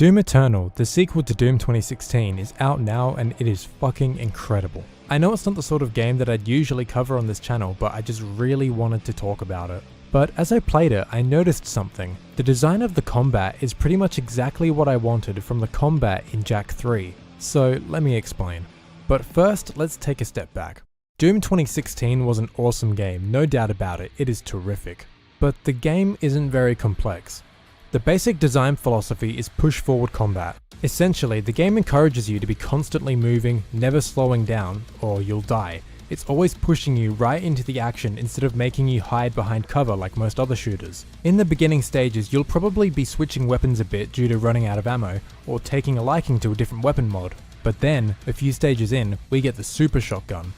Doom Eternal, the sequel to Doom 2016, is out now and it is fucking incredible. I know it's not the sort of game that I'd usually cover on this channel, but I just really wanted to talk about it. But as I played it, I noticed something. The design of the combat is pretty much exactly what I wanted from the combat in Jak II. So let me explain. But first, let's take a step back. Doom 2016 was an awesome game, no doubt about it, it is terrific. But the game isn't very complex. The basic design philosophy is push forward combat. Essentially, the game encourages you to be constantly moving, never slowing down, or you'll die. It's always pushing you right into the action instead of making you hide behind cover like most other shooters. In the beginning stages, you'll probably be switching weapons a bit due to running out of ammo, or taking a liking to a different weapon mod. But then, a few stages in, we get the super shotgun.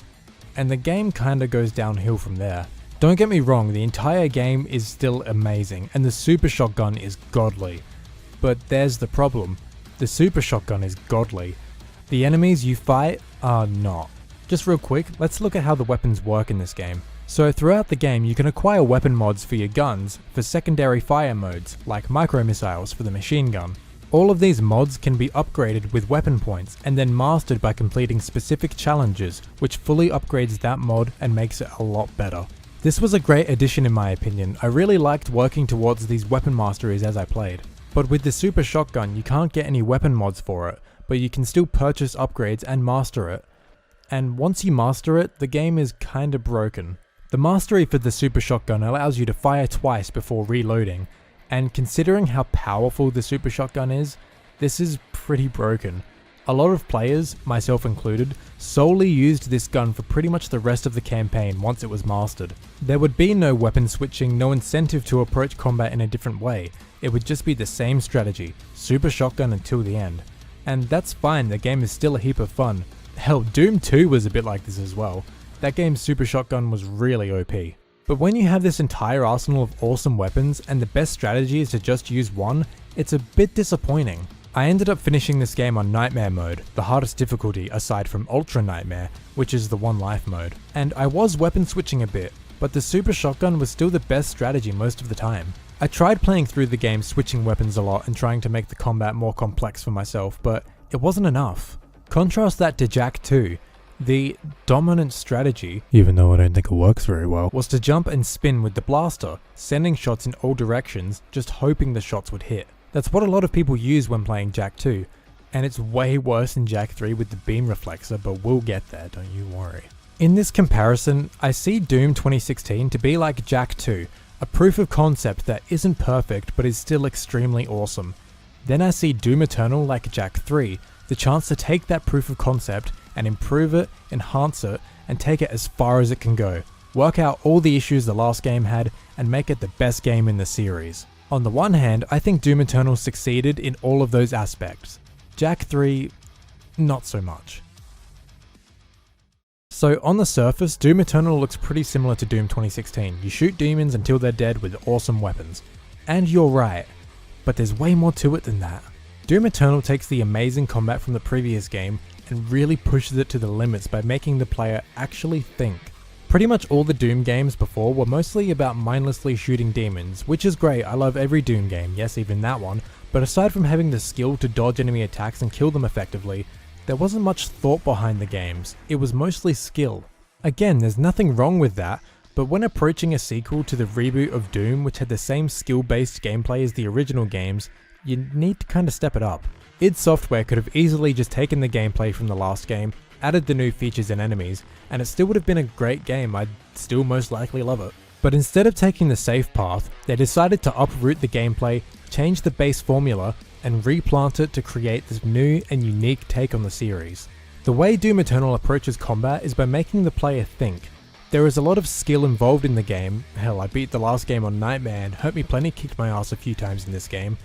And the game kinda goes downhill from there. Don't get me wrong, the entire game is still amazing, and the super shotgun is godly. But there's the problem. The super shotgun is godly. The enemies you fight are not. Just real quick, let's look at how the weapons work in this game. So throughout the game you can acquire weapon mods for your guns for secondary fire modes, like micro missiles for the machine gun. All of these mods can be upgraded with weapon points and then mastered by completing specific challenges, which fully upgrades that mod and makes it a lot better. This was a great addition in my opinion. I really liked working towards these weapon masteries as I played. But with the super shotgun you can't get any weapon mods for it, but you can still purchase upgrades and master it. And once you master it, the game is kinda broken. The mastery for the super shotgun allows you to fire twice before reloading, and considering how powerful the super shotgun is, this is pretty broken. A lot of players, myself included, solely used this gun for pretty much the rest of the campaign once it was mastered. There would be no weapon switching, no incentive to approach combat in a different way. It would just be the same strategy, super shotgun until the end. And that's fine, the game is still a heap of fun. Hell, Doom 2 was a bit like this as well. That game's super shotgun was really OP. But when you have this entire arsenal of awesome weapons and the best strategy is to just use one, it's a bit disappointing. I ended up finishing this game on Nightmare mode, the hardest difficulty aside from Ultra Nightmare, which is the 1 life mode. And I was weapon switching a bit, but the super shotgun was still the best strategy most of the time. I tried playing through the game switching weapons a lot and trying to make the combat more complex for myself, but it wasn't enough. Contrast that to Jak II. The dominant strategy, even though I don't think it works very well, was to jump and spin with the blaster, sending shots in all directions, just hoping the shots would hit. That's what a lot of people use when playing Jak II, and it's way worse in Jak III with the beam reflexor, but we'll get there, don't you worry. In this comparison, I see Doom 2016 to be like Jak II, a proof of concept that isn't perfect but is still extremely awesome. Then I see Doom Eternal like Jak III, the chance to take that proof of concept and improve it, enhance it, and take it as far as it can go. Work out all the issues the last game had and make it the best game in the series. On the one hand, I think Doom Eternal succeeded in all of those aspects. Jak III, not so much. So on the surface, Doom Eternal looks pretty similar to Doom 2016. You shoot demons until they're dead with awesome weapons. And you're right, but there's way more to it than that. Doom Eternal takes the amazing combat from the previous game and really pushes it to the limits by making the player actually think. Pretty much all the Doom games before were mostly about mindlessly shooting demons, which is great, I love every Doom game, yes even that one, but aside from having the skill to dodge enemy attacks and kill them effectively, there wasn't much thought behind the games, it was mostly skill. Again, there's nothing wrong with that, but when approaching a sequel to the reboot of Doom which had the same skill-based gameplay as the original games, you need to kinda step it up. id Software could have easily just taken the gameplay from the last game, added the new features and enemies, and it still would have been a great game, I'd still most likely love it. But instead of taking the safe path, they decided to uproot the gameplay, change the base formula, and replant it to create this new and unique take on the series. The way Doom Eternal approaches combat is by making the player think. There is a lot of skill involved in the game, hell I beat the last game on Nightmare and Hurt Me Plenty kicked my ass a few times in this game,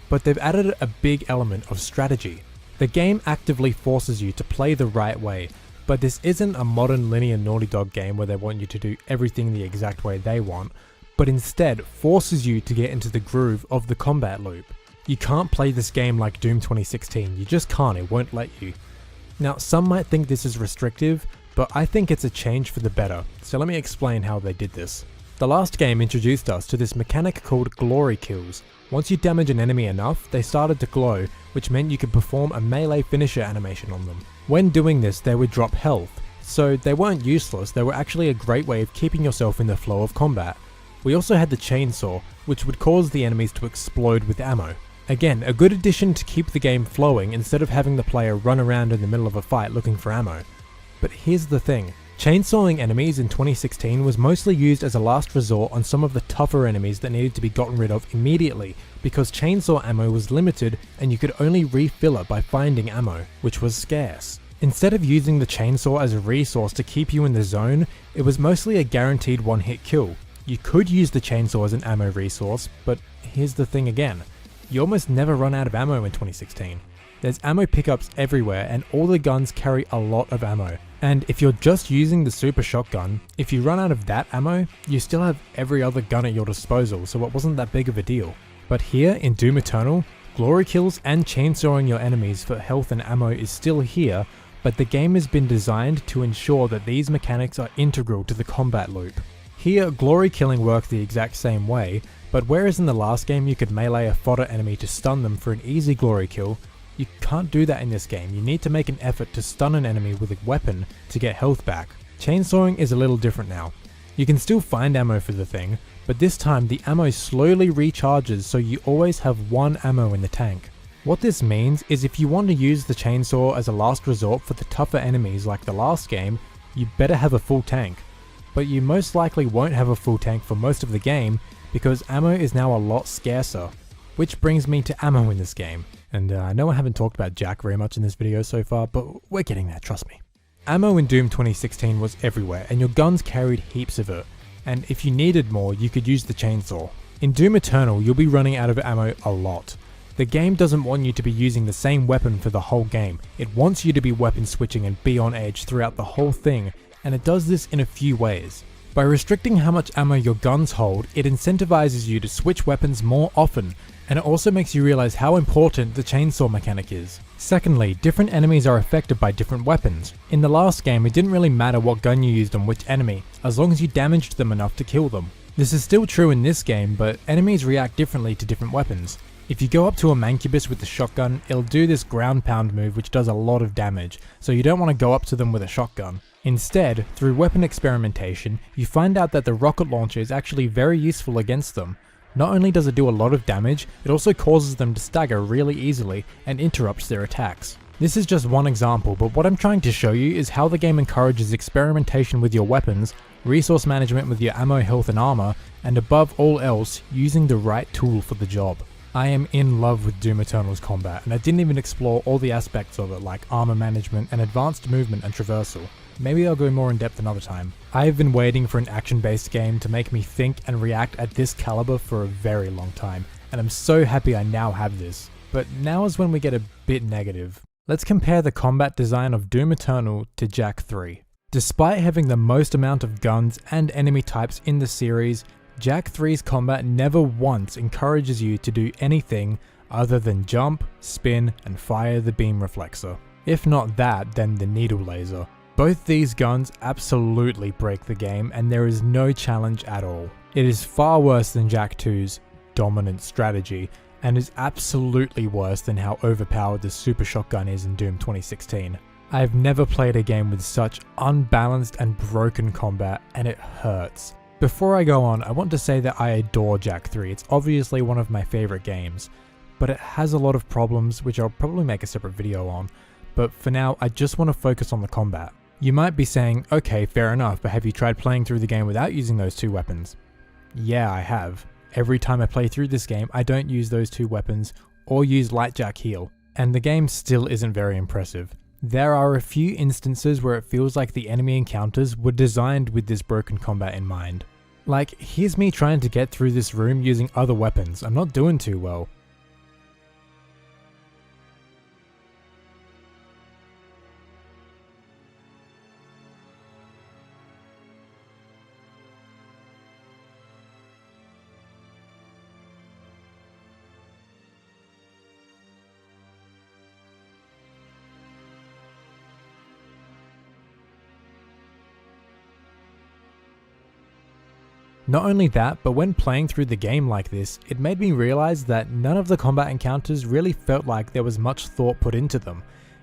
but they've added a big element of strategy. The game actively forces you to play the right way, but this isn't a modern linear Naughty Dog game where they want you to do everything the exact way they want, but instead forces you to get into the groove of the combat loop. You can't play this game like Doom 2016, you just can't, it won't let you. Now some might think this is restrictive, but I think it's a change for the better, so let me explain how they did this. The last game introduced us to this mechanic called glory kills. Once you damage an enemy enough, they started to glow, which meant you could perform a melee finisher animation on them. When doing this, they would drop health, so they weren't useless, they were actually a great way of keeping yourself in the flow of combat. We also had the chainsaw, which would cause the enemies to explode with ammo. Again, a good addition to keep the game flowing instead of having the player run around in the middle of a fight looking for ammo. But here's the thing, chainsawing enemies in 2016 was mostly used as a last resort on some of the tougher enemies that needed to be gotten rid of immediately, because chainsaw ammo was limited and you could only refill it by finding ammo, which was scarce. Instead of using the chainsaw as a resource to keep you in the zone, it was mostly a guaranteed one-hit kill. You could use the chainsaw as an ammo resource, but here's the thing again. You almost never run out of ammo in 2016. There's ammo pickups everywhere and all the guns carry a lot of ammo. And if you're just using the super shotgun, if you run out of that ammo, you still have every other gun at your disposal, so it wasn't that big of a deal. But here in Doom Eternal, glory kills and chainsawing your enemies for health and ammo is still here, but the game has been designed to ensure that these mechanics are integral to the combat loop. Here, glory killing works the exact same way, but whereas in the last game you could melee a fodder enemy to stun them for an easy glory kill, you can't do that in this game. You need to make an effort to stun an enemy with a weapon to get health back. Chainsawing is a little different now. You can still find ammo for the thing, but this time the ammo slowly recharges so you always have one ammo in the tank. What this means is if you want to use the chainsaw as a last resort for the tougher enemies like the last game, you better have a full tank. But you most likely won't have a full tank for most of the game because ammo is now a lot scarcer. Which brings me to ammo in this game. And I know I haven't talked about Jak very much in this video so far, but we're getting there, trust me. Ammo in Doom 2016 was everywhere and your guns carried heaps of it. And if you needed more, you could use the chainsaw. In Doom Eternal, you'll be running out of ammo a lot. The game doesn't want you to be using the same weapon for the whole game. It wants you to be weapon switching and be on edge throughout the whole thing, and it does this in a few ways. By restricting how much ammo your guns hold, it incentivizes you to switch weapons more often, and it also makes you realize how important the chainsaw mechanic is. Secondly, different enemies are affected by different weapons. In the last game, it didn't really matter what gun you used on which enemy, as long as you damaged them enough to kill them. This is still true in this game, but enemies react differently to different weapons. If you go up to a mancubus with the shotgun, it'll do this ground pound move which does a lot of damage, so you don't want to go up to them with a shotgun. Instead, through weapon experimentation, you find out that the rocket launcher is actually very useful against them. Not only does it do a lot of damage, it also causes them to stagger really easily and interrupts their attacks. This is just one example, but what I'm trying to show you is how the game encourages experimentation with your weapons, resource management with your ammo, health and armor, and above all else, using the right tool for the job. I am in love with Doom Eternal's combat, and I didn't even explore all the aspects of it like armor management and advanced movement and traversal. Maybe I'll go more in depth another time. I have been waiting for an action-based game to make me think and react at this caliber for a very long time, and I'm so happy I now have this. But now is when we get a bit negative. Let's compare the combat design of Doom Eternal to Jak II. Despite having the most amount of guns and enemy types in the series, Jak III's combat never once encourages you to do anything other than jump, spin, and fire the beam reflexor. If not that, then the needle laser. Both these guns absolutely break the game and there is no challenge at all. It is far worse than Jak II's dominant strategy and is absolutely worse than how overpowered the super shotgun is in Doom 2016. I have never played a game with such unbalanced and broken combat and it hurts. Before I go on, I want to say that I adore Jak III. It's obviously one of my favorite games, but it has a lot of problems which I'll probably make a separate video on, but for now I just want to focus on the combat. You might be saying, okay, fair enough, but have you tried playing through the game without using those two weapons? Yeah, I have. Every time I play through this game, I don't use those two weapons or use Light Jack Heal, and the game still isn't very impressive. There are a few instances where it feels like the enemy encounters were designed with this broken combat in mind. Like, here's me trying to get through this room using other weapons. I'm not doing too well. Not only that, but when playing through the game like this, it made me realize that none of the combat encounters really felt like there was much thought put into them.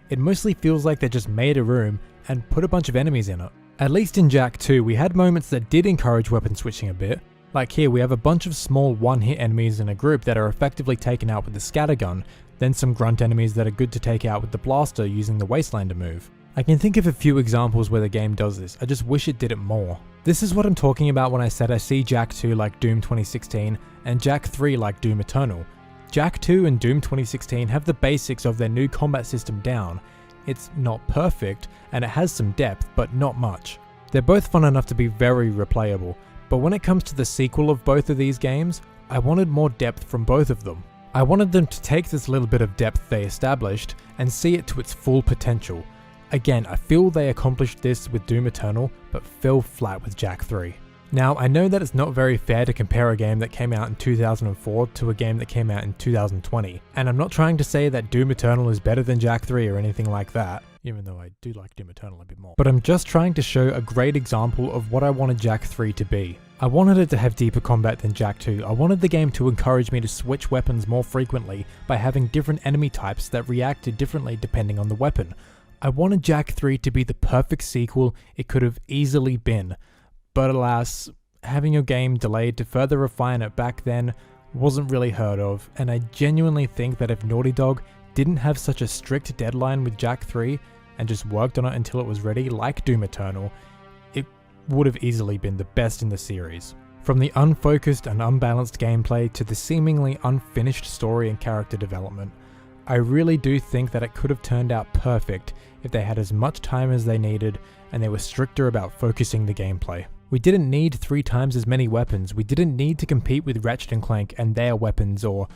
It mostly feels like they just made a room and put a bunch of enemies in it. At least in Jak II, we had moments that did encourage weapon switching a bit. Like here, we have a bunch of small one-hit enemies in a group that are effectively taken out with the scattergun, then some grunt enemies that are good to take out with the blaster using the Wastelander move. I can think of a few examples where the game does this, I just wish it did it more. This is what I'm talking about when I said I see Jak II like Doom 2016 and Jak III like Doom Eternal. Jak II and Doom 2016 have the basics of their new combat system down. It's not perfect, and it has some depth, but not much. They're both fun enough to be very replayable, but when it comes to the sequel of both of these games, I wanted more depth from both of them. I wanted them to take this little bit of depth they established and see it to its full potential. Again, I feel they accomplished this with Doom Eternal, but fell flat with Jak III. Now, I know that it's not very fair to compare a game that came out in 2004 to a game that came out in 2020, and I'm not trying to say that Doom Eternal is better than Jak III or anything like that, even though I do like Doom Eternal a bit more. But I'm just trying to show a great example of what I wanted Jak III to be. I wanted it to have deeper combat than Jak II. I wanted the game to encourage me to switch weapons more frequently by having different enemy types that reacted differently depending on the weapon. I wanted Jak III to be the perfect sequel it could have easily been, but alas, having a game delayed to further refine it back then wasn't really heard of, and I genuinely think that if Naughty Dog didn't have such a strict deadline with Jak III and just worked on it until it was ready, like Doom Eternal, it would have easily been the best in the series. From the unfocused and unbalanced gameplay to the seemingly unfinished story and character development, I really do think that it could have turned out perfect if they had as much time as they needed and they were stricter about focusing the gameplay. We didn't need 3 times as many weapons, we didn't need to compete with Ratchet & Clank and their weapons or,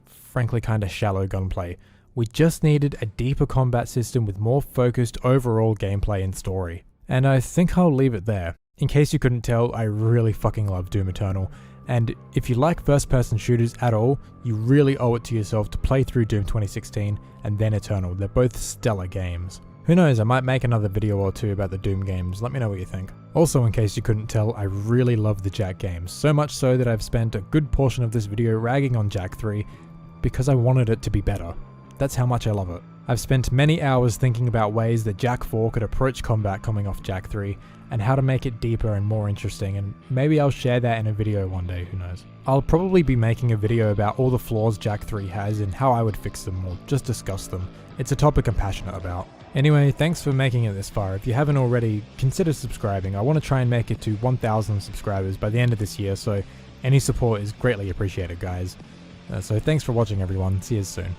frankly, kinda shallow gunplay. We just needed a deeper combat system with more focused overall gameplay and story. And I think I'll leave it there. In case you couldn't tell, I really fucking love Doom Eternal, and if you like first-person shooters at all, you really owe it to yourself to play through Doom 2016 and then Eternal. They're both stellar games. Who knows, I might make another video or two about the Doom games, let me know what you think. Also, in case you couldn't tell, I really love the Jak games, so much so that I've spent a good portion of this video ragging on Jak III because I wanted it to be better. That's how much I love it. I've spent many hours thinking about ways that Jak IV could approach combat coming off Jak III, and how to make it deeper and more interesting, and maybe I'll share that in a video one day, who knows. I'll probably be making a video about all the flaws Jak III has and how I would fix them, or just discuss them. It's a topic I'm passionate about. Anyway, thanks for making it this far. If you haven't already, consider subscribing. I want to try and make it to 1,000 subscribers by the end of this year, so any support is greatly appreciated, guys. So thanks for watching, everyone. See you soon.